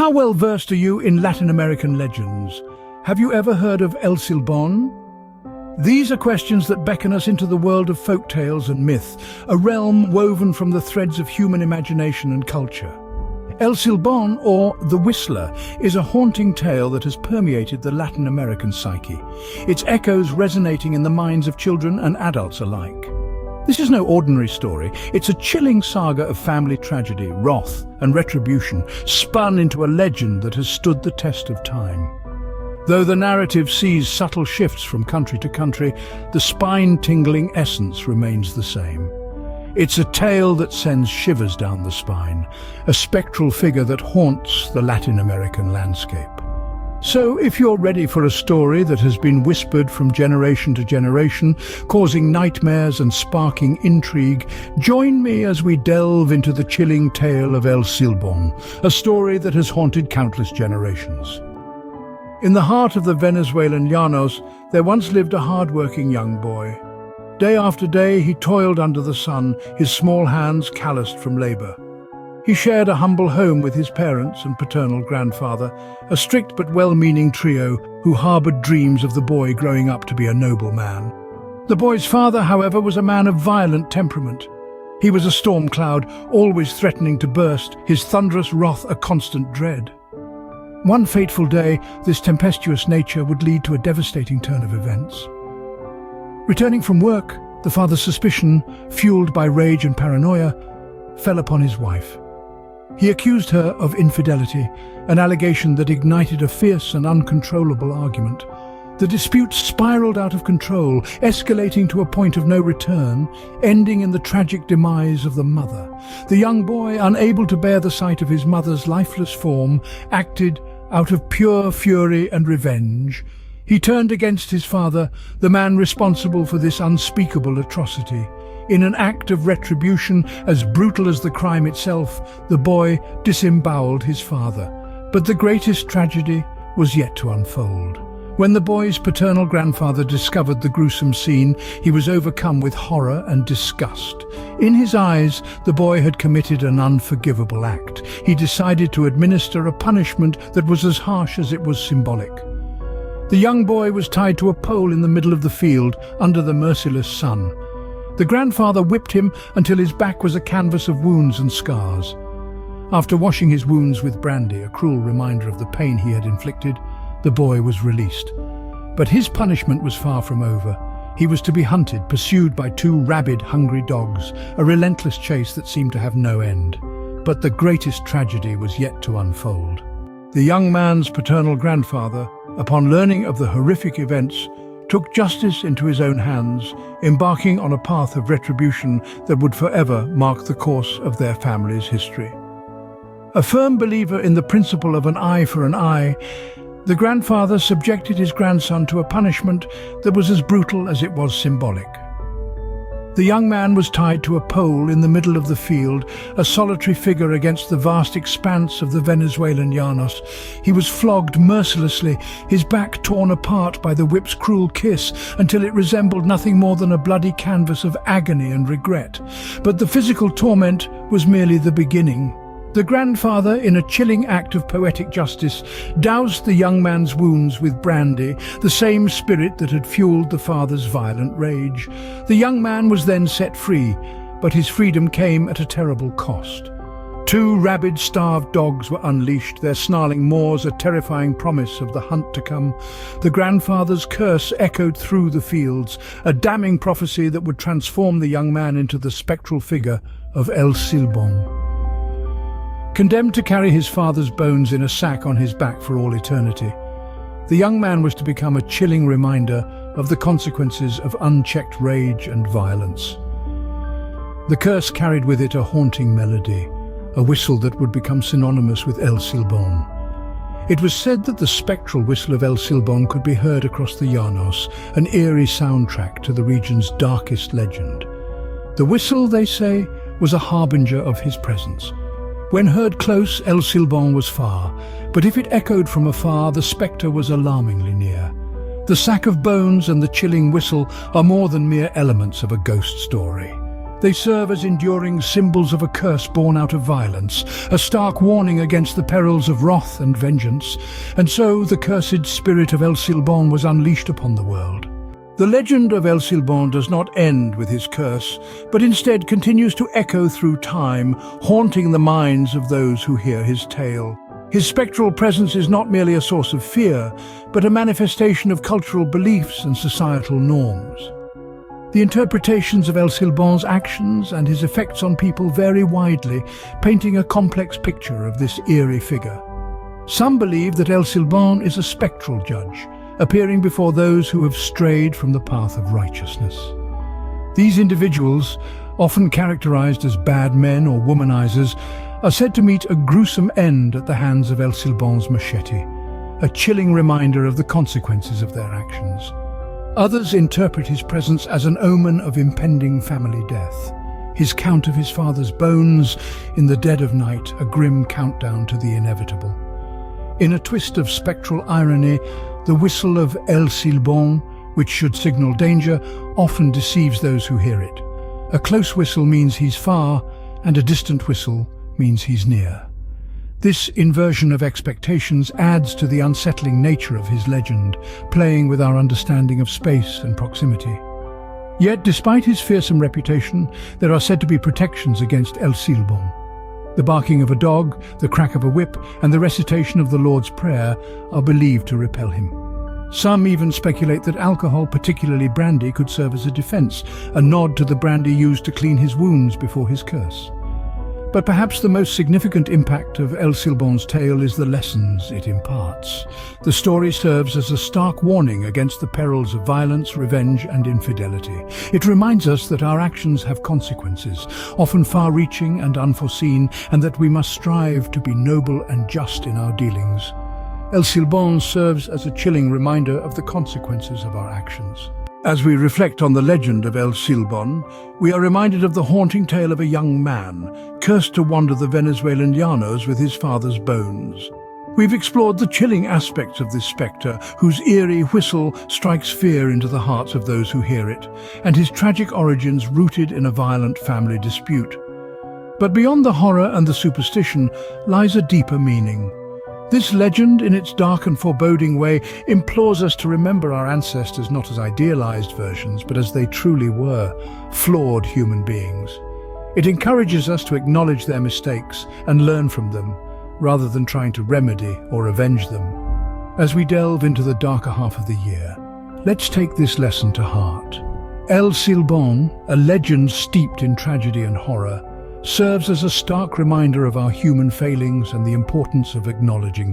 How well versed are you in Latin American legends? Have you ever heard of El Silbón? These are questions that beckon us into the world of folk tales and myth, a realm woven from the threads of human imagination and culture. El Silbón, or the Whistler, is a haunting tale that has permeated the Latin American psyche, its echoes resonating in the minds of children and adults alike. This is no ordinary story. It's a chilling saga of family tragedy, wrath, and retribution, spun into a legend that has stood the test of time. Though the narrative sees subtle shifts from country to country, the spine-tingling essence remains the same. It's a tale that sends shivers down the spine, a spectral figure that haunts the Latin American landscape. So, if you're ready for a story that has been whispered from generation to generation, causing nightmares and sparking intrigue, join me as we delve into the chilling tale of El Silbón, a story that has haunted countless generations. In the heart of the Venezuelan llanos, there once lived a hard-working young boy. Day after day, he toiled under the sun, his small hands calloused from labor. He shared a humble home with his parents and paternal grandfather, a strict but well-meaning trio who harbored dreams of the boy growing up to be a noble man. The boy's father, however, was a man of violent temperament. He was a storm cloud, always threatening to burst, his thunderous wrath a constant dread. One fateful day, this tempestuous nature would lead to a devastating turn of events. Returning from work, the father's suspicion, fueled by rage and paranoia, fell upon his wife. He accused her of infidelity, an allegation that ignited a fierce and uncontrollable argument. The dispute spiraled out of control, escalating to a point of no return, ending in the tragic demise of the mother. The young boy, unable to bear the sight of his mother's lifeless form, acted out of pure fury and revenge. He turned against his father, the man responsible for this unspeakable atrocity. In an act of retribution as brutal as the crime itself, the boy disemboweled his father. But the greatest tragedy was yet to unfold. When the boy's paternal grandfather discovered the gruesome scene, he was overcome with horror and disgust. In his eyes, the boy had committed an unforgivable act. He decided to administer a punishment that was as harsh as it was symbolic. The young boy was tied to a pole in the middle of the field under the merciless sun. The grandfather whipped him until his back was a canvas of wounds and scars. After washing his wounds with brandy, a cruel reminder of the pain he had inflicted, the boy was released. But his punishment was far from over. He was to be hunted, pursued by two rabid, hungry dogs, a relentless chase that seemed to have no end. But the greatest tragedy was yet to unfold. The young man's paternal grandfather, upon learning of the horrific events, took justice into his own hands, embarking on a path of retribution that would forever mark the course of their family's history. A firm believer in the principle of an eye for an eye, the grandfather subjected his grandson to a punishment that was as brutal as it was symbolic. The young man was tied to a pole in the middle of the field, a solitary figure against the vast expanse of the Venezuelan llanos. He was flogged mercilessly, his back torn apart by the whip's cruel kiss until it resembled nothing more than a bloody canvas of agony and regret. But the physical torment was merely the beginning. The grandfather, in a chilling act of poetic justice, doused the young man's wounds with brandy, the same spirit that had fueled the father's violent rage. The young man was then set free, but his freedom came at a terrible cost. Two rabid, starved dogs were unleashed, their snarling maws a terrifying promise of the hunt to come. The grandfather's curse echoed through the fields, a damning prophecy that would transform the young man into the spectral figure of El Silbón. Condemned to carry his father's bones in a sack on his back for all eternity, the young man was to become a chilling reminder of the consequences of unchecked rage and violence. The curse carried with it a haunting melody, a whistle that would become synonymous with El Silbón. It was said that the spectral whistle of El Silbón could be heard across the llanos, an eerie soundtrack to the region's darkest legend. The whistle, they say, was a harbinger of his presence. When heard close, El Silbón was far, but if it echoed from afar, the spectre was alarmingly near. The sack of bones and the chilling whistle are more than mere elements of a ghost story. They serve as enduring symbols of a curse born out of violence, a stark warning against the perils of wrath and vengeance, and so the cursed spirit of El Silbón was unleashed upon the world. The legend of El Silbón does not end with his curse, but instead continues to echo through time, haunting the minds of those who hear his tale. His spectral presence is not merely a source of fear, but a manifestation of cultural beliefs and societal norms. The interpretations of El Silbón's actions and his effects on people vary widely, painting a complex picture of this eerie figure. Some believe that El Silbón is a spectral judge, appearing before those who have strayed from the path of righteousness. These individuals, often characterized as bad men or womanizers, are said to meet a gruesome end at the hands of El Silbón's machete, a chilling reminder of the consequences of their actions. Others interpret his presence as an omen of impending family death, his count of his father's bones in the dead of night, a grim countdown to the inevitable. In a twist of spectral irony, the whistle of El Silbón, which should signal danger, often deceives those who hear it. A close whistle means he's far, and a distant whistle means he's near. This inversion of expectations adds to the unsettling nature of his legend, playing with our understanding of space and proximity. Yet, despite his fearsome reputation, there are said to be protections against El Silbón. The barking of a dog, the crack of a whip, and the recitation of the Lord's Prayer are believed to repel him. Some even speculate that alcohol, particularly brandy, could serve as a defense, a nod to the brandy used to clean his wounds before his curse. But perhaps the most significant impact of El Silbón's tale is the lessons it imparts. The story serves as a stark warning against the perils of violence, revenge, and infidelity. It reminds us that our actions have consequences, often far-reaching and unforeseen, and that we must strive to be noble and just in our dealings. El Silbón serves as a chilling reminder of the consequences of our actions. As we reflect on the legend of El Silbón, we are reminded of the haunting tale of a young man, cursed to wander the Venezuelan llanos with his father's bones. We've explored the chilling aspects of this spectre, whose eerie whistle strikes fear into the hearts of those who hear it, and his tragic origins rooted in a violent family dispute. But beyond the horror and the superstition lies a deeper meaning. This legend, in its dark and foreboding way, implores us to remember our ancestors not as idealized versions, but as they truly were, flawed human beings. It encourages us to acknowledge their mistakes and learn from them, rather than trying to remedy or avenge them. As we delve into the darker half of the year, let's take this lesson to heart. El Silbón, a legend steeped in tragedy and horror, serves as a stark reminder of our human failings and the importance of acknowledging them.